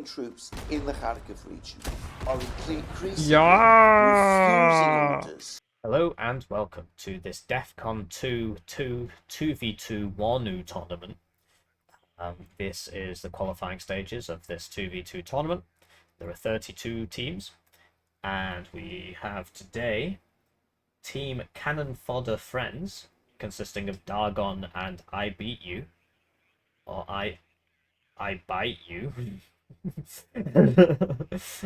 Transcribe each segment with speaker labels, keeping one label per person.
Speaker 1: troops in the Kharkiv region are increasingly refusing
Speaker 2: Yeah.
Speaker 1: orders.
Speaker 3: Hello and welcome to this DEFCON 2v2 Warno tournament. This is the qualifying stages of this 2v2 tournament. There are 32 teams, and we have today Team Cannon Fodder Friends, consisting of Dargon and Eyebitechew, or I bite you.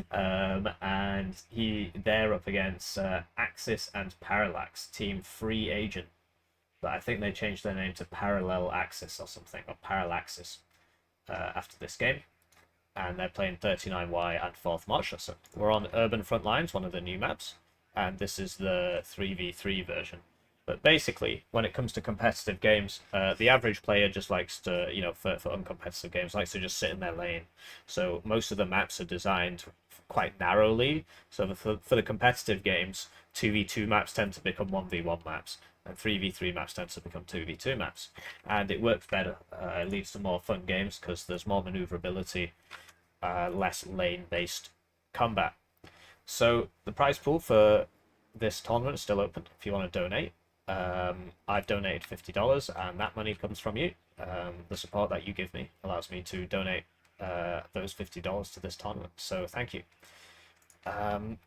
Speaker 3: And they're up against Axis and Parallax, Team Free Agent. But I think they changed their name to Parallel Axis or something, or Parallaxis, after this game. And they're playing 39Y and 4th March. So we're on Urban Frontlines, one of the new maps, and this is the 3v3 version. But basically, when it comes to competitive games, the average player just likes to, for uncompetitive games, likes to just sit in their lane. So most of the maps are designed quite narrowly. So for the competitive games, 2v2 maps tend to become 1v1 maps, and 3v3 maps tend to become 2v2 maps. And it works better. It leads to more fun games because there's more maneuverability, less lane-based combat. So the prize pool for this tournament is still open if you want to donate. I've donated $50, and that money comes from you. The support that you give me allows me to donate those $50 to this tournament, so thank you.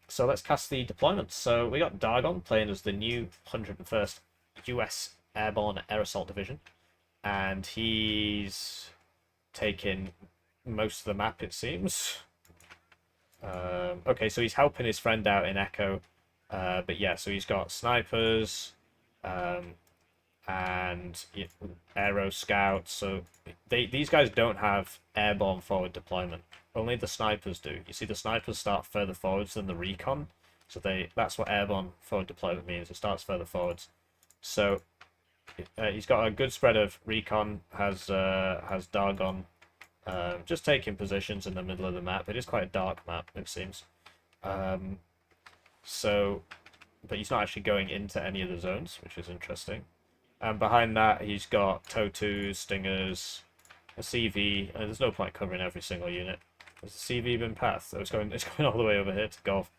Speaker 3: So let's cast the deployments. So we got Dargon playing as the new 101st US Airborne Air Assault Division, and he's taking most of the map, it seems. Okay, so he's helping his friend out in Echo, but yeah, so he's got snipers, and aero scouts. So these guys don't have airborne forward deployment. Only the snipers do. You see, the snipers start further forwards than the recon. So that's what airborne forward deployment means. It starts further forwards. So he's got a good spread of recon. Has Dargon just taking positions in the middle of the map. It is quite a dark map, it seems. But he's not actually going into any of the zones, which is interesting. And behind that, he's got TOW2s, Stingers, a CV, and there's no point covering every single unit. Has the CV been passed? So it's going all the way over here to Golf.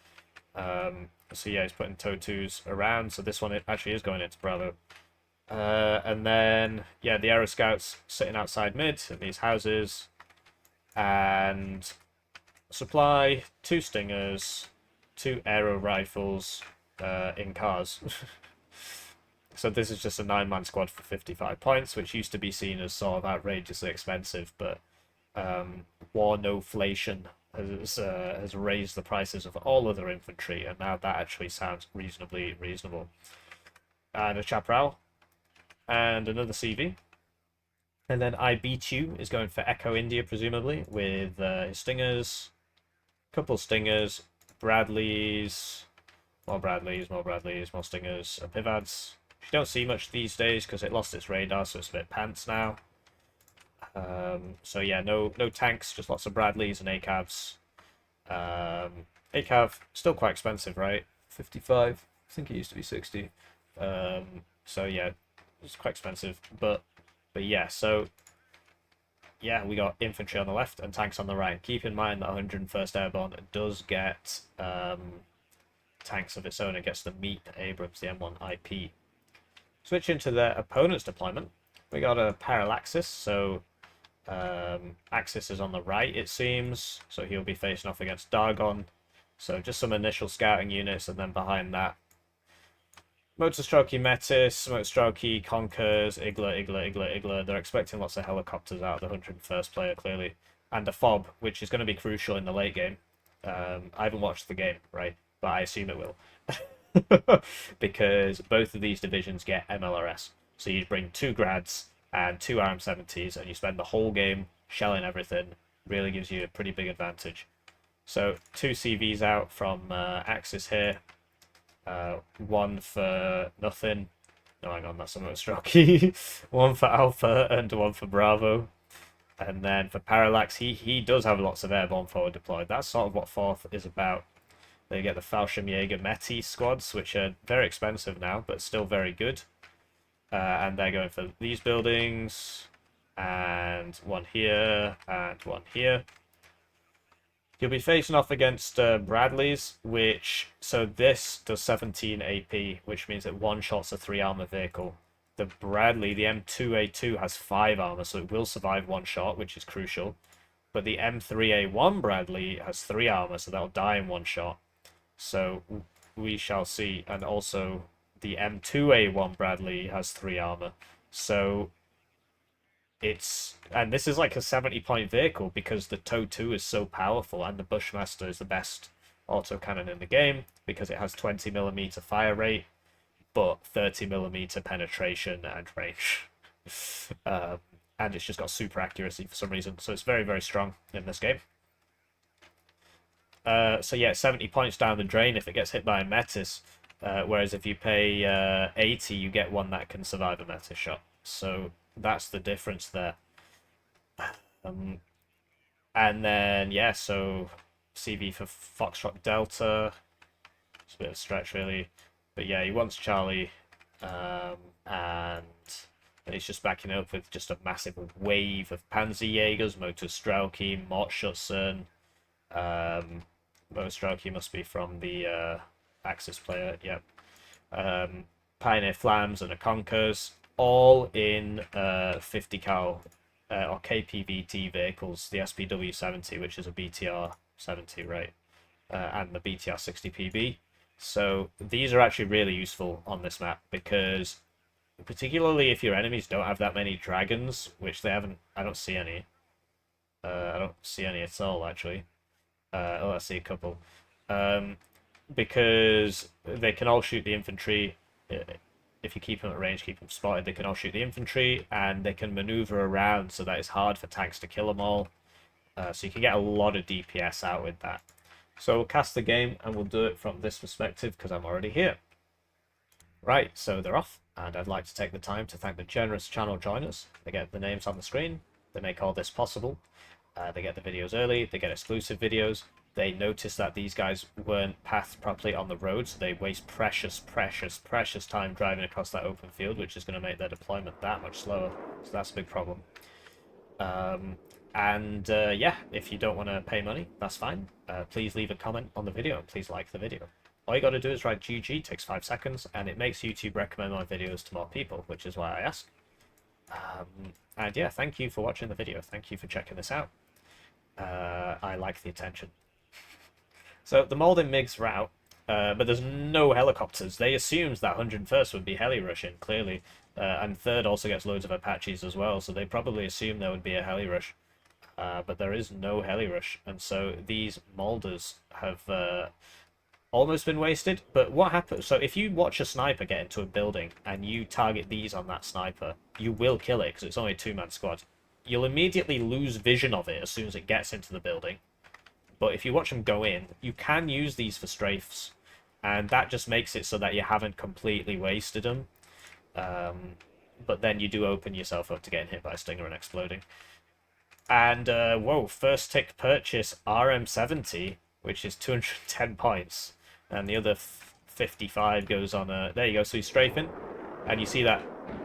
Speaker 3: So yeah, he's putting TOW2s around, so this one actually is going into Bravo. And then, yeah, the Aero Scouts sitting outside mid in these houses. And supply, 2 Stingers, 2 Aero Rifles, in cars. So this is just a 9-man squad for 55 points, which used to be seen as sort of outrageously expensive, but Warnoflation has raised the prices of all other infantry, and now that actually sounds reasonably reasonable. And a Chaparral, and another CV. And then Eyebitechew is going for Echo India, presumably, with his Stingers, couple Stingers, Bradleys, more Bradleys, more Stingers, and Pivads. You don't see much these days because it lost its radar, so it's a bit pants now. So yeah, no tanks, just lots of Bradleys and ACAVs. ACAV, still quite expensive, right? 55. I think it used to be 60. So yeah, it's quite expensive, but yeah, so yeah, we got infantry on the left and tanks on the right. Keep in mind that 101st Airborne does get tanks of its own. It gets the Meat Abrams, the M1 IP. Switching to their opponent's deployment, we got a Parallaxis, so Axis is on the right, it seems, so he'll be facing off against Dargon. So just some initial scouting units, and then behind that, Motorstrokey Metis, Motorstrokey Conkers, Igla. They're expecting lots of helicopters out of the 101st player, clearly. And a FOB, which is going to be crucial in the late game. I haven't watched the game, right? But I assume it will. Because both of these divisions get MLRS. So you bring 2 grads and 2 RM70s, and you spend the whole game shelling everything. Really gives you a pretty big advantage. So 2 CVs out from Axis here. 1 for nothing. No, hang on, that's a Motorstrokey. 1 for Alpha and 1 for Bravo. And then for Parallax, he does have lots of airborne forward deployed. That's sort of what 4th is about. They get the Fallschirmjäger Meti squads, which are very expensive now, but still very good. And they're going for these buildings, and 1 here, and 1 here. You'll be facing off against Bradley's, so this does 17 AP, which means it one-shots a 3-armor vehicle. The Bradley, the M2A2 has 5 armor, so it will survive one shot, which is crucial. But the M3A1 Bradley has 3 armor, so that'll die in one shot. So we shall see. And also the M2A1 Bradley has 3 armor. So and this is like a 70-point vehicle because the TOW 2 is so powerful, and the Bushmaster is the best autocannon in the game because it has 20mm fire rate, but 30mm penetration and range. And it's just got super accuracy for some reason, so it's very, very strong in this game. So yeah, 70 points down the drain if it gets hit by a Metis, whereas if you pay 80, you get one that can survive a Metis shot. So that's the difference there. And then, yeah, so CV for Foxtrot Delta. It's a bit of a stretch, really. But yeah, he wants Charlie, and he's just backing up with just a massive wave of Panzerjägers, Motorstrelki, Mordschutzen. Motorstrelki must be from the Axis player, yep. Pioneer Flams and Akonkers, all in 50 cal or KPVT vehicles, the SPW-70, which is a BTR-70, right, and the BTR-60 PB. So these are actually really useful on this map because, particularly if your enemies don't have that many dragons, which they haven't, I don't see any. I don't see any at all, actually. Oh, I see a couple. Because they can all shoot the infantry. If you keep them at range, keep them spotted, they can all shoot the infantry, and they can maneuver around so that it's hard for tanks to kill them all. So you can get a lot of DPS out with that. So we'll cast the game, and we'll do it from this perspective, because I'm already here. Right, so they're off, and I'd like to take the time to thank the generous channel joiners. They get the names on the screen, they make all this possible. They get the videos early, they get exclusive videos. They notice that these guys weren't pathed properly on the road, so they waste precious time driving across that open field, which is going to make their deployment that much slower. So that's a big problem. Yeah, if you don't want to pay money, that's fine. Please leave a comment on the video and please like the video. All you got to do is write GG, takes 5 seconds, and it makes YouTube recommend my videos to more people, which is why I ask. And yeah, thank you for watching the video. Thank you for checking this out. I like the attention. So the Malden MiGs route, but there's no helicopters. They assumed that 101st would be heli rushing, clearly. And 3rd also gets loads of Apaches as well, so they probably assumed there would be a heli rush. But there is no heli rush, and so these Molders have almost been wasted. But what happens, so if you watch a sniper get into a building and you target these on that sniper, you will kill it because it's only a 2-man squad. You'll immediately lose vision of it as soon as it gets into the building. But if you watch them go in, you can use these for strafes, and that just makes it so that you haven't completely wasted them. But then you do open yourself up to getting hit by a Stinger and exploding. And, whoa, first tick purchase RM70, which is 210 points. And the other 55 goes on a... There you go, so he's strafing. And you see that,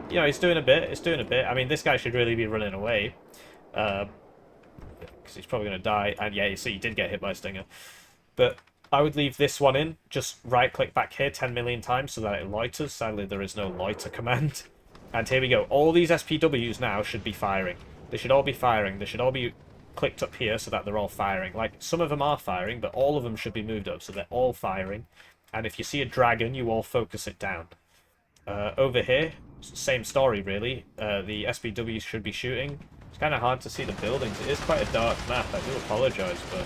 Speaker 3: you know, it's doing a bit. I mean, this guy should really be running away. Because he's probably going to die. And yeah, you see, he did get hit by a Stinger. But I would leave this one in. Just right-click back here 10 million times so that it loiters. Sadly, there is no loiter command. And here we go. All these SPWs now should be firing. They should all be firing. They should all be clicked up here so that they're all firing. Like, some of them are firing, but all of them should be moved up so they're all firing. And if you see a dragon, you all focus it down. Over here, same story, really. The SPWs should be shooting. It's kind of hard to see the buildings. It is quite a dark map. I do apologise, but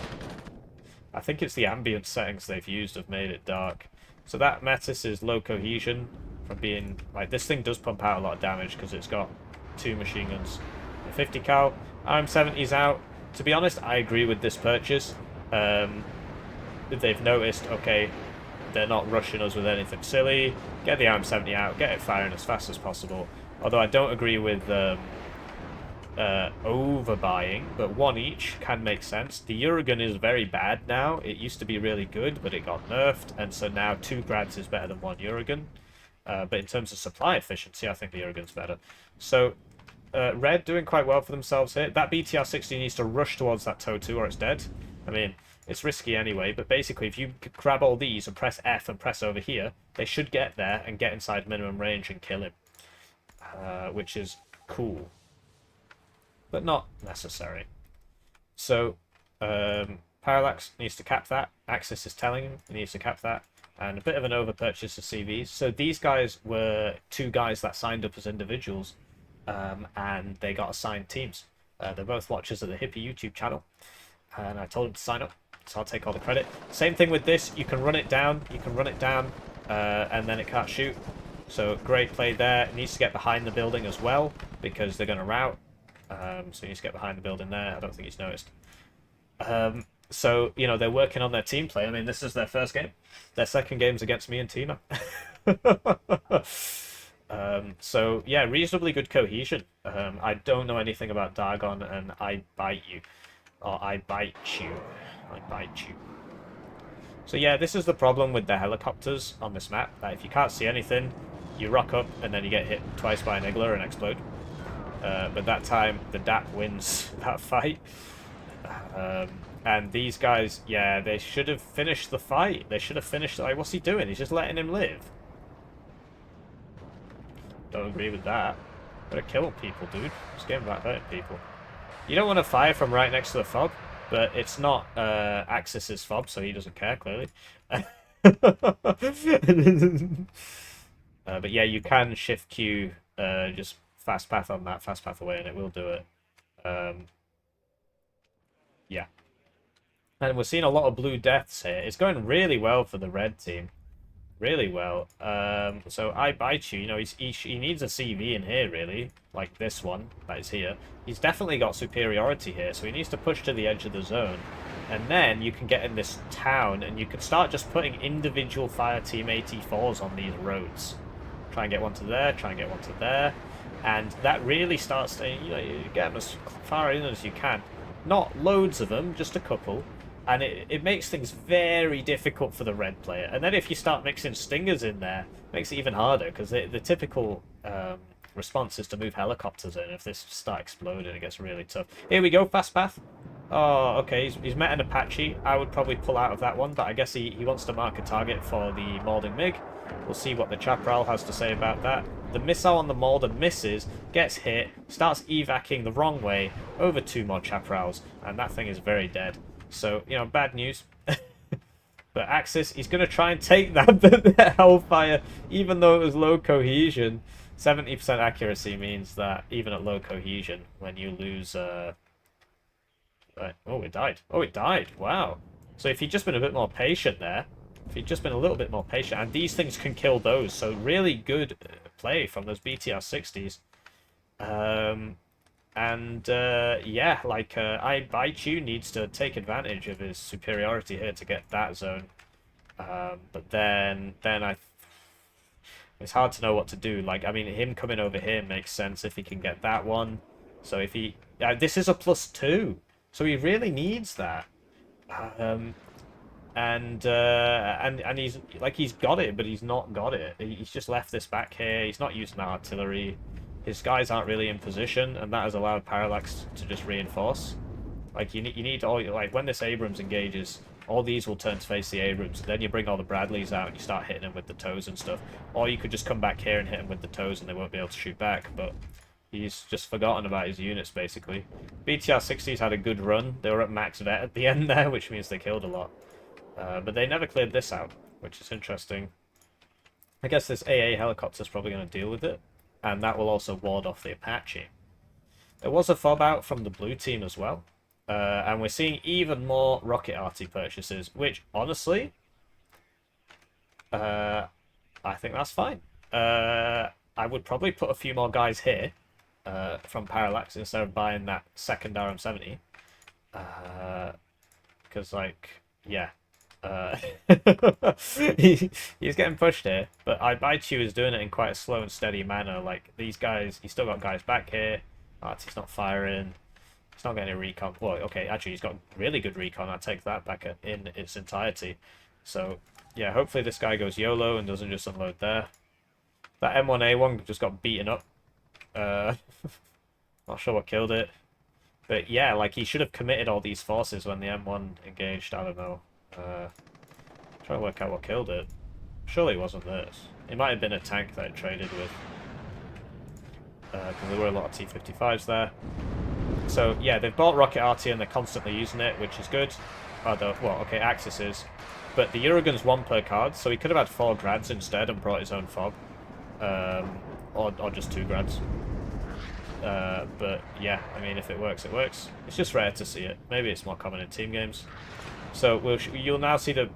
Speaker 3: I think it's the ambient settings they've used have made it dark. So that Metis is low cohesion from being... Like, this thing does pump out a lot of damage because it's got 2 machine guns. 50 cal. RM70's out. To be honest, I agree with this purchase. They've noticed, okay, they're not rushing us with anything silly. Get the RM70 out, get it firing as fast as possible. Although I don't agree with overbuying, but 1 each can make sense. The Uragan is very bad now. It used to be really good, but it got nerfed, and so now 2 grads is better than 1 Uragan. But in terms of supply efficiency, I think the Uragan's better. So, Red doing quite well for themselves here. That BTR-60 needs to rush towards that TOW 2 or it's dead. I mean, it's risky anyway, but basically if you grab all these and press F and press over here, they should get there and get inside minimum range and kill him. Which is cool. But not necessary. So, Parallax needs to cap that. Axis is telling him he needs to cap that. And a bit of an overpurchase of CVs. So these guys were 2 guys that signed up as individuals. And they got assigned teams. They're both watchers of the Hippie YouTube channel. And I told them to sign up. So I'll take all the credit. Same thing with this. You can run it down. And then it can't shoot. So great play there. It needs to get behind the building as well. Because they're going to rout. So he needs to get behind the building there. I don't think he's noticed. So, you know, they're working on their team play. I mean, this is their first game. Their second game's against me and Tina. So, yeah, reasonably good cohesion. I don't know anything about Dargon and Eyebitechew. Or Eyebitechew. Eyebitechew. So, yeah, this is the problem with the helicopters on this map. That if you can't see anything, you rock up and then you get hit twice by an Iggler and explode. But that time, the DAP wins that fight. And these guys, yeah, they should have finished the fight. They should have finished... Like, what's he doing? He's just letting him live. Don't agree with that. Gotta kill people, dude. This game about hurting people. You don't want to fire from right next to the fob, but it's not Axis's fob, so he doesn't care, clearly. But yeah, you can shift Q, just fast path on that, fast path away, and it will do it. Yeah. And we're seeing a lot of blue deaths here. It's going really well for the red team. Really well. So Eyebitechew, you know, he needs a CV in here, really. Like this one that is here. He's definitely got superiority here, so he needs to push to the edge of the zone. And then you can get in this town, and you can start just putting individual fire team AT4s on these roads. Try and get one to there, try and get one to there. And that really starts to, you know, you get them as far in as you can. Not loads of them, just a couple. And it makes things very difficult for the red player. And then if you start mixing stingers in there, it makes it even harder, because the typical response is to move helicopters in. If this start exploding, it gets really tough. Here we go, fast path. Oh, okay, he's met an Apache. I would probably pull out of that one, but I guess he wants to mark a target for the Mauldin MiG. We'll see what the Chaparral has to say about that. The missile on the Mauldin misses, gets hit, starts evacing the wrong way, over 2 more Chaparrals, and that thing is very dead. So, you know, bad news. But Axis, he's going to try and take that Hellfire, even though it was low cohesion. 70% accuracy means that even at low cohesion, when you lose... Right. Oh, it died. Oh, it died. Wow. So if he'd just been a bit more patient there, if he'd just been a little bit more patient, and these things can kill those, so really good play from those BTR-60s. Yeah, like, Eyebitechew needs to take advantage of his superiority here to get that zone. But then it's hard to know what to do. Like, I mean, him coming over here makes sense if he can get that one. So if he... this is a +2, so he really needs that. And he's like, he's got it, but he's not got it. He's just left this back here. He's not using that artillery. His guys aren't really in position, and that has allowed Parallax to just reinforce. Like, you need all, like, when this Abrams engages, all these will turn to face the Abrams. Then you bring all the Bradleys out and you start hitting them with the toes and stuff. Or you could just come back here and hit them with the toes and they won't be able to shoot back. But he's just forgotten about his units, basically. BTR-60s had a good run. They were at max vet at the end there, which means they killed a lot. But they never cleared this out, which is interesting. I guess this AA helicopter is probably going to deal with it. And that will also ward off the Apache. There was a fob out from the blue team as well. And we're seeing even more rocket arty purchases, which, honestly, I think that's fine. I would probably put a few more guys here from Parallax instead of buying that second RM70. Because, like, yeah. He's getting pushed here, but Eyebitechew is doing it in quite a slow and steady manner. Like, these guys, he's still got guys back here. Arty's not firing. He's not getting a recon. Well, okay, actually, he's got really good recon. I'll take that back in its entirety. So, yeah, hopefully this guy goes YOLO and doesn't just unload there. That M1A1 just got beaten up. Not sure what killed it. But yeah, like, he should have committed all these forces when the M1 engaged. I don't know. Trying to work out what killed it. Surely it wasn't this. It might have been a tank that it traded with. Because there were a lot of T-55s there. So, yeah, they've bought rocket arty and they're constantly using it, which is good. Although, well, okay, Axis is. But the Eurogun's 1 per card, so he could have had 4 grads instead and brought his own fob. Or just 2 grads. But, yeah, I mean, if it works, it works. It's just rare to see it. Maybe it's more common in team games. So, you'll now see the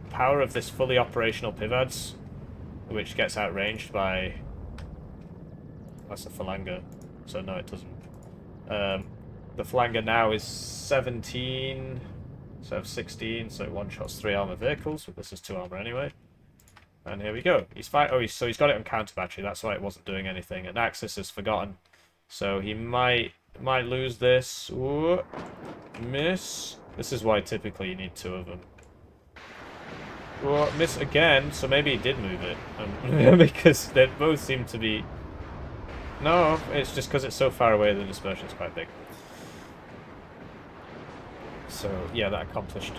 Speaker 3: power of this fully operational Pivads, which gets outranged by... That's a Phalanger, so no, it doesn't. The Phalanger now is 17, so I have 16, so it one-shots 3 armor vehicles, but this is 2 armor anyway. And here we go. So he's got it on counter battery, that's why it wasn't doing anything. And Axis has forgotten, so he might lose this. Ooh, miss. This is why typically you need 2 of them. Well, miss again, so maybe he did move it. Because they both seem to be... No, it's just because it's so far away the dispersion's quite big. So, yeah, that accomplished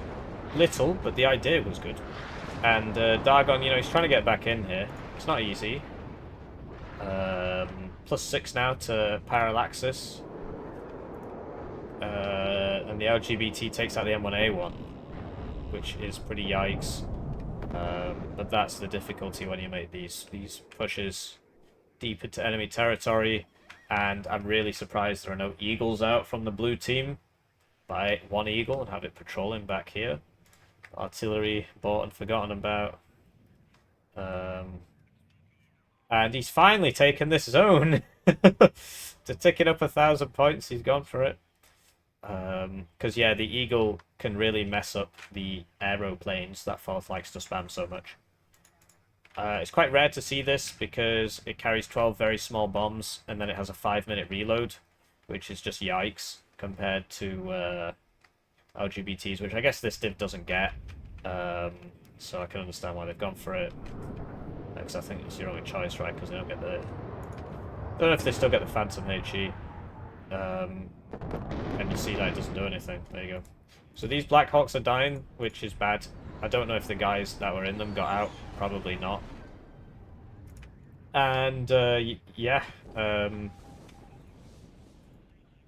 Speaker 3: little, but the idea was good. And Dargon, you know, he's trying to get back in here. It's not easy. +6 now to Parallaxis. And the LGBT takes out the M1A1, which is pretty yikes. But that's the difficulty when you make these pushes deep into enemy territory. And I'm really surprised there are no eagles out from the blue team. Buy 1 eagle and have it patrolling back here. Artillery bought and forgotten about. And he's finally taken this zone. To tick it up 1,000 points, he's gone for it. Because, yeah, the eagle can really mess up the aeroplanes that Forth likes to spam so much. It's quite rare to see this because it carries 12 very small bombs and then it has a 5-minute reload, which is just yikes compared to LGBTs, which I guess this div doesn't get. So I can understand why they've gone for it. Because I think it's your only choice, right? Because they don't get the... I don't know if they still get the Phantom HE. And you see that it doesn't do anything. There you go. So these Black Hawks are dying, which is bad. I don't know if the guys that were in them got out. Probably not. And, yeah.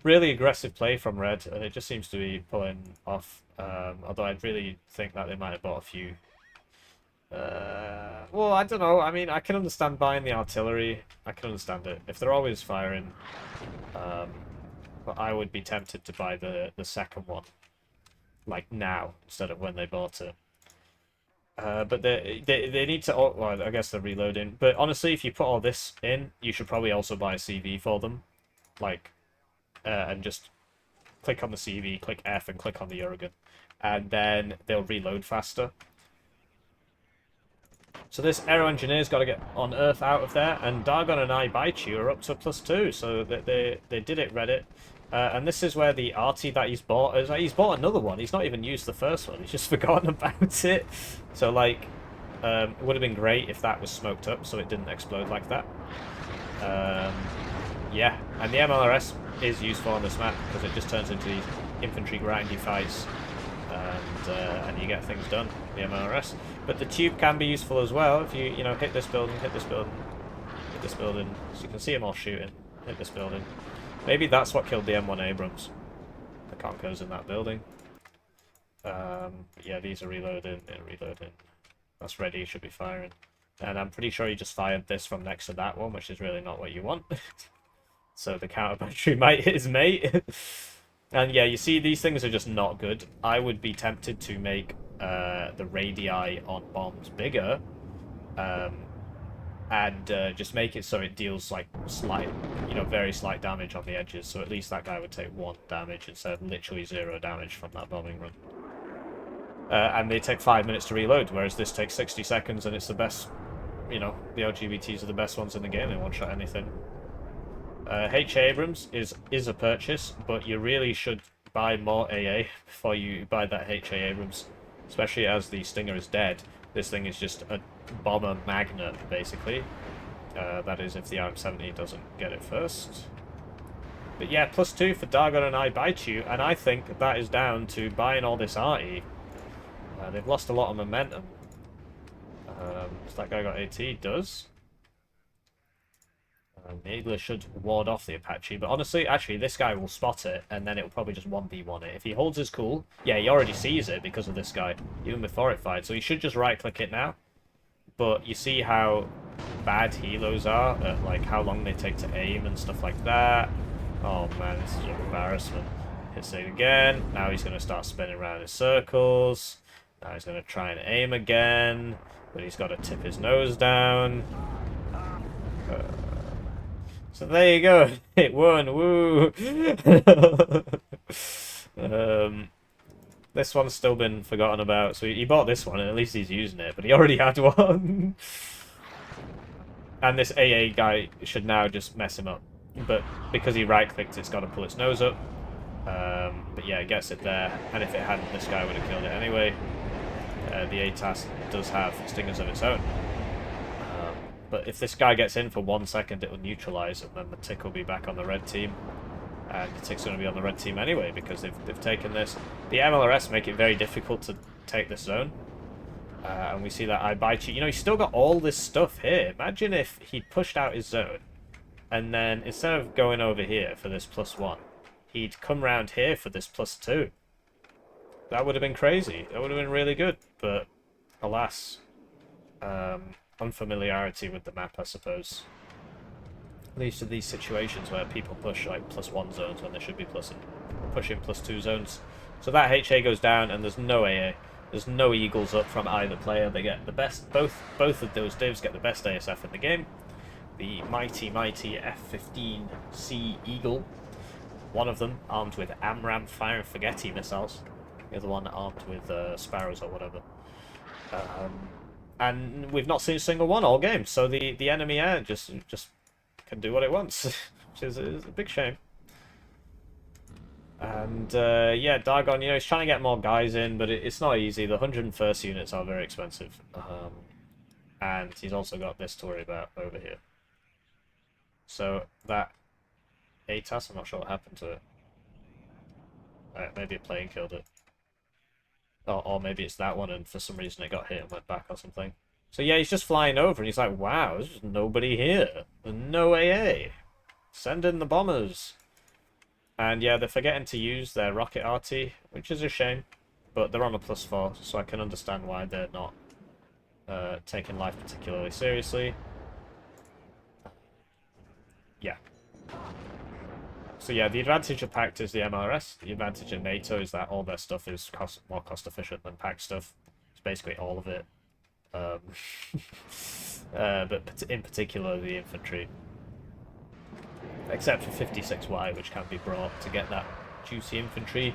Speaker 3: Really aggressive play from Red, and it just seems to be pulling off. Although I really think that they might have bought a few... well, I don't know. I mean, I can understand buying the artillery. I can understand it. If they're always firing... but I would be tempted to buy the second one. Like, now, instead of when they bought it. But they need to... Well, I guess they're reloading. But honestly, if you put all this in, you should probably also buy a CV for them. Like, and just click on the CV, click F, and click on the Eurogun. And then they'll reload faster. So this Aero Engineer's got to get on Earth out of there. And Dargon and Eyebitechew are up to +2. So they did it, Reddit. And this is where the arty that he's bought is. He's bought another one. He's not even used the first one. He's just forgotten about it. So, like, it would have been great if that was smoked up so it didn't explode like that. Yeah, and the MLRS is useful on this map because it just turns into these infantry grindy fights. And you get things done, the MLRS. But the tube can be useful as well if you know, hit this building, hit this building, hit this building. So you can see them all shooting. Hit this building. Maybe that's what killed the M1 Abrams. The Conco's in that building. Yeah, these are reloading and reloading. That's ready, should be firing. And I'm pretty sure he just fired this from next to that one, which is really not what you want. So the counter battery might hit his mate. And yeah, you see, these things are just not good. I would be tempted to make the radii on bombs bigger. And just make it so it deals, like, slight, you know, very slight damage on the edges. So at least that guy would take 1 damage instead of literally 0 damage from that bombing run. And they take 5 minutes to reload, whereas this takes 60 seconds and it's the best, you know, the LGBTs are the best ones in the game. They one-shot anything. H. Abrams is a purchase, but you really should buy more AA before you buy that H. Abrams. Especially as the Stinger is dead. This thing is just a bomber magnet, basically. That is, if the RM-70 doesn't get it first. But yeah, +2 for Dargon and Eyebitechew, and I think that is down to buying all this arty. They've lost a lot of momentum. So that guy got AT, does. The Eagler should ward off the Apache, but honestly, actually, this guy will spot it, and then it will probably just 1v1 it. If he holds his cool, yeah, he already sees it because of this guy, even before it fired, so he should just right-click it now. But you see how bad helos are, at, like, how long they take to aim and stuff like that. Oh man, this is an embarrassment. Hits it again, now he's going to start spinning around in circles. Now he's going to try and aim again, but he's got to tip his nose down. So there you go. It won. Woo! This one's still been forgotten about. So he bought this one, and at least he's using it. But he already had one. And this AA guy should now just mess him up. But because he right-clicked, it's got to pull its nose up. But yeah, it gets it there. And if it hadn't, this guy would have killed it anyway. The ATAS does have stingers of its own. But if this guy gets in for 1 second, it will neutralise, and then the tick will be back on the red team. And the tick's going to be on the red team anyway, because they've taken this. The MLRS make it very difficult to take this zone. And we see that Eyebitechew. You know, he's still got all this stuff here. Imagine if he'd pushed out his zone, and then instead of going over here for this +1, he'd come round here for this +2. That would have been crazy. That would have been really good, but alas. Unfamiliarity with the map, I suppose. Leads to these situations where people push like +1 zones when they should be pushing +2 zones. So that HA goes down, and there's no AA. There's no Eagles up from either player. They get the best. Both of those divs get the best ASF in the game. The mighty F-15C Eagle. One of them armed with AMRAAM fire and forgetty missiles. The other one armed with Sparrows or whatever. And we've not seen a single one all game, so the enemy air just can do what it wants, which is a big shame. And yeah, Dargon, you know, he's trying to get more guys in, but it's not easy. The 101st units are very expensive, and he's also got this to worry about over here. So that ATAS, I'm not sure what happened to it. Maybe a plane killed it. Or maybe it's that one, and for some reason it got hit and went back or something. So yeah, he's just flying over, and he's like, wow, there's just nobody here. There's no AA. Send in the bombers. And yeah, they're forgetting to use their rocket arty, which is a shame. But they're on a +4, so I can understand why they're not taking life particularly seriously. Yeah. So yeah, the advantage of Pact is the MRS. The advantage of NATO is that all their stuff is more cost efficient than Pact stuff. It's basically all of it. But in particular, the infantry. Except for 56Y, which can be brought to get that juicy infantry.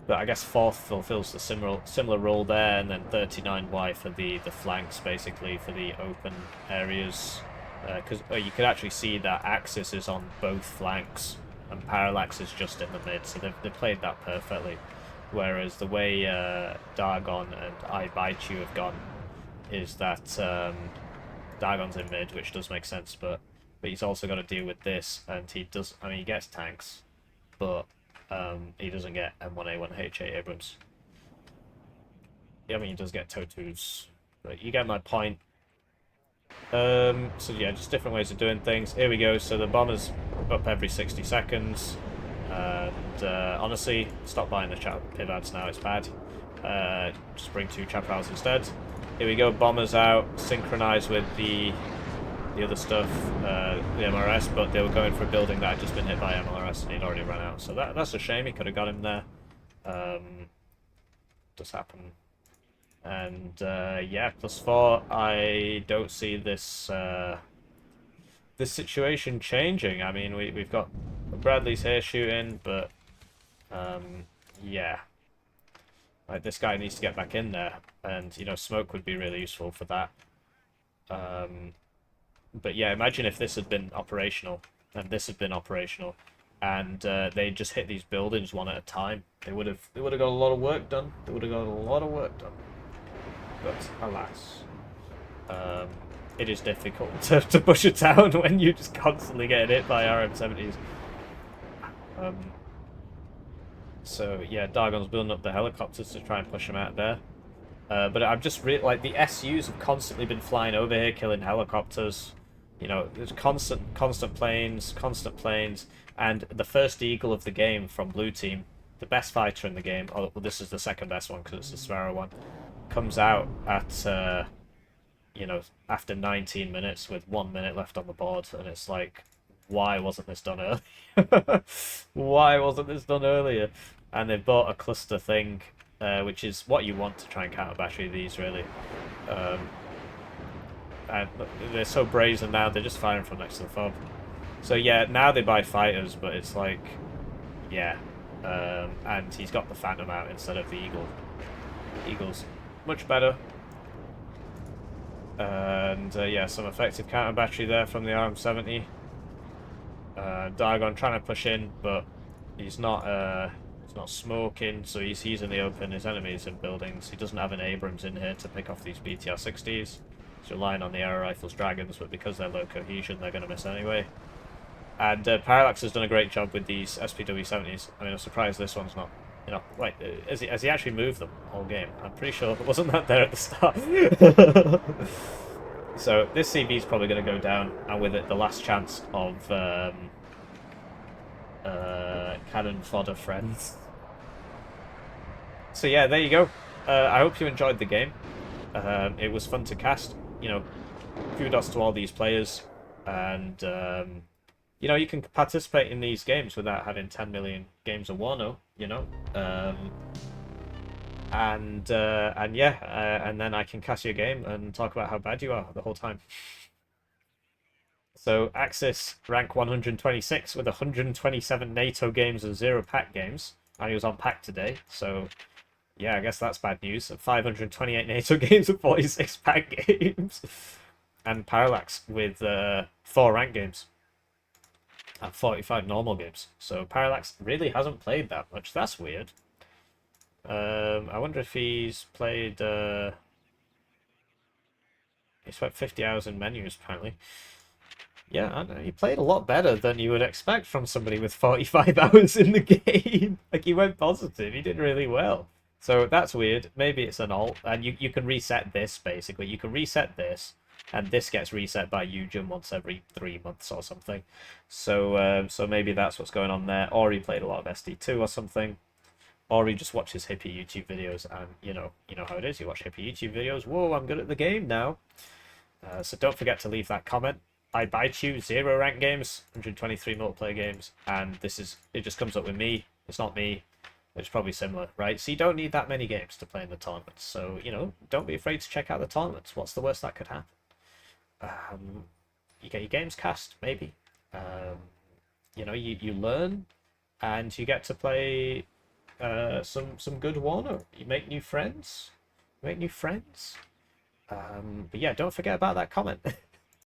Speaker 3: But I guess 4th fulfills the similar role there, and then 39Y for the flanks, basically, for the open areas. Because you could actually see that Axis is on both flanks and Parallax is just in the mid, so they've played that perfectly. Whereas the way Dargon and Eyebitechew have gone is that Dargon's in mid, which does make sense, but he's also got to deal with this, and he does. I mean, he gets tanks, but he doesn't get M1A1 HA Abrams. Yeah, I mean, he does get TOW2s, but you get my point. So yeah, just different ways of doing things. Here we go. So the bombers up every 60 seconds. And honestly, stop buying the piv ads now. It's bad. Just bring 2 chaparrals instead. Here we go. Bombers out. Synchronize with the other stuff, the MRS. But they were going for a building that had just been hit by MLRS, and he'd already run out. So that's a shame. He could have got him there. Does happen. And yeah, +4. I don't see this this situation changing. I mean, we've got Bradley's here shooting, but yeah, like this guy needs to get back in there, and you know, smoke would be really useful for that. But yeah, imagine if this had been operational, and this had been operational, and they just hit these buildings one at a time. They would have got a lot of work done. They would have got a lot of work done. But alas, it is difficult to push a town when you just constantly get hit by RM70s. So yeah, Dargon's building up the helicopters to try and push him out there. But I'm just like the SUs have constantly been flying over here, killing helicopters. You know, there's constant planes, and the first eagle of the game from blue team, the best fighter in the game. Oh, well, this is the second best one because it's the Sparrow one. Comes out at you know, after 19 minutes with 1 minute left on the board, and it's like, why wasn't this done earlier? Why wasn't this done earlier? And they've bought a cluster thing, which is what you want to try and counter battery these, really. And they're so brazen now, they're just firing from next to the fob. So yeah, now they buy fighters, but it's like, yeah. And he's got the Phantom out instead of the Eagle. The Eagle's much better. And yeah, some effective counter battery there from the RM70. Dargon trying to push in, but he's not smoking, so he's in the open. His enemies in buildings. He doesn't have an Abrams in here to pick off these BTR-60s. He's relying on the air rifles, Dragons, but because they're low cohesion, they're going to miss anyway. And Parallax has done a great job with these SPW-70s. I mean, I'm surprised this one's not. You know, like, has he actually moved them all game? I'm pretty sure it wasn't that there at the start. So this CB is probably going to go down, and with it, the last chance of Cannon Fodder friends. So yeah, there you go. I hope you enjoyed the game. It was fun to cast. You know, kudos to all these players, and you know, you can participate in these games without having 10 million games of Warno, you know. And yeah, and then I can cast you a game and talk about how bad you are the whole time. So Axis rank 126 with 127 NATO games and 0 pack games, and he was on pack today. So yeah, I guess that's bad news. 528 NATO games and 46 pack games, and Parallax with 4 rank games and 45 normal games. So Parallax really hasn't played that much. That's weird. I wonder if he's played. He spent 50 hours in menus apparently. Yeah, I know, he played a lot better than you would expect from somebody with 45 hours in the game. Like, he went positive. He did really well. So that's weird. Maybe it's an alt, and you can reset this basically. You can reset this, and this gets reset by Eugen once every 3 months or something. So so maybe that's what's going on there. Or he played a lot of SD2 or something. Or he just watches Hippie YouTube videos, and you know how it is. You watch Hippie YouTube videos. Whoa, I'm good at the game now. So don't forget to leave that comment. Eyebitechew 0 rank games, 123 multiplayer games, and it just comes up with me. It's not me. It's probably similar, right? So you don't need that many games to play in the tournaments. So, you know, don't be afraid to check out the tournaments. What's the worst that could happen? You get your games cast, maybe. You know, you learn, and you get to play some good Warno. You make new friends. But yeah, don't forget about that comment.